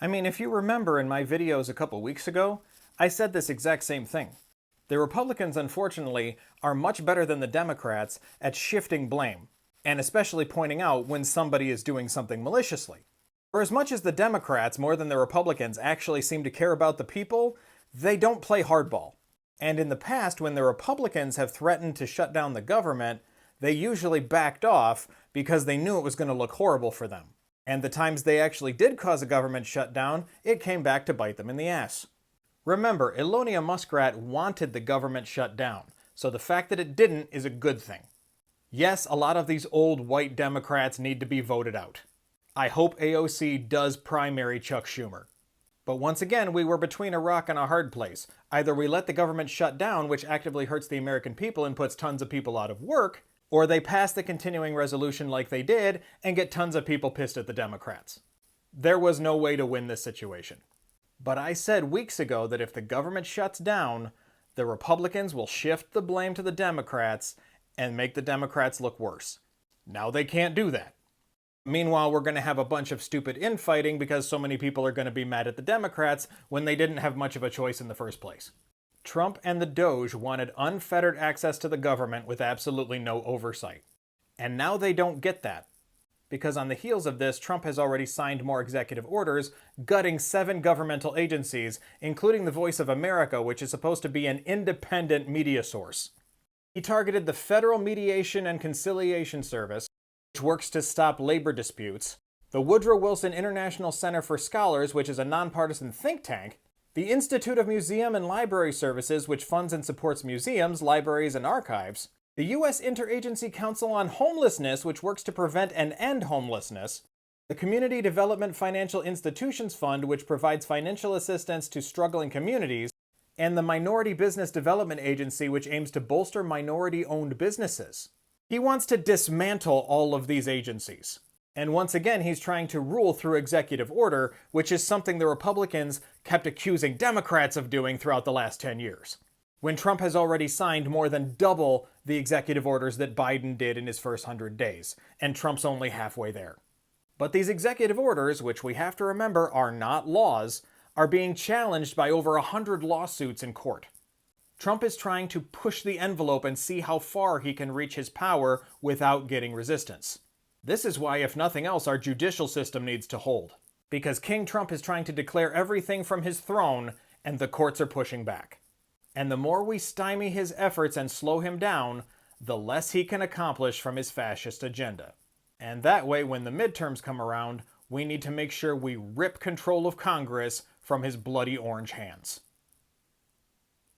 I mean, if you remember in my videos a couple weeks ago, I said this exact same thing. The Republicans, unfortunately, are much better than the Democrats at shifting blame, and especially pointing out when somebody is doing something maliciously. For as much as the Democrats, more than the Republicans, actually seem to care about the people, they don't play hardball. And in the past, when the Republicans have threatened to shut down the government, they usually backed off because they knew it was going to look horrible for them. And the times they actually did cause a government shutdown, it came back to bite them in the ass. Remember, Elonia Muskrat wanted the government shut down, so the fact that it didn't is a good thing. Yes, a lot of these old white Democrats need to be voted out. I hope AOC does primary Chuck Schumer. But once again, we were between a rock and a hard place. Either we let the government shut down, which actively hurts the American people and puts tons of people out of work, or they pass the continuing resolution like they did and get tons of people pissed at the Democrats. There was no way to win this situation. But I said weeks ago that if the government shuts down, the Republicans will shift the blame to the Democrats and make the Democrats look worse. Now they can't do that. Meanwhile, we're going to have a bunch of stupid infighting because so many people are going to be mad at the Democrats when they didn't have much of a choice in the first place. Trump and the Doge wanted unfettered access to the government with absolutely no oversight. And now they don't get that. Because on the heels of this, Trump has already signed more executive orders gutting 7 governmental agencies, including the Voice of America, which is supposed to be an independent media source. He targeted the Federal Mediation and Conciliation Service, which works to stop labor disputes, the Woodrow Wilson International Center for Scholars, which is a nonpartisan think tank, the Institute of Museum and Library Services, which funds and supports museums, libraries, and archives, the U.S. Interagency Council on Homelessness, which works to prevent and end homelessness, the Community Development Financial Institutions Fund, which provides financial assistance to struggling communities, and the Minority Business Development Agency, which aims to bolster minority-owned businesses. He wants to dismantle all of these agencies. And once again, he's trying to rule through executive order, which is something the Republicans kept accusing Democrats of doing throughout the last 10 years. When Trump has already signed more than double the executive orders that Biden did in his first 100 days, and Trump's only halfway there. But these executive orders, which we have to remember are not laws, are being challenged by over 100 lawsuits in court. Trump is trying to push the envelope and see how far he can reach his power without getting resistance. This is why, if nothing else, our judicial system needs to hold. Because King Trump is trying to declare everything from his throne, and the courts are pushing back. And the more we stymie his efforts and slow him down, the less he can accomplish from his fascist agenda. And that way, when the midterms come around, we need to make sure we rip control of Congress from his bloody orange hands.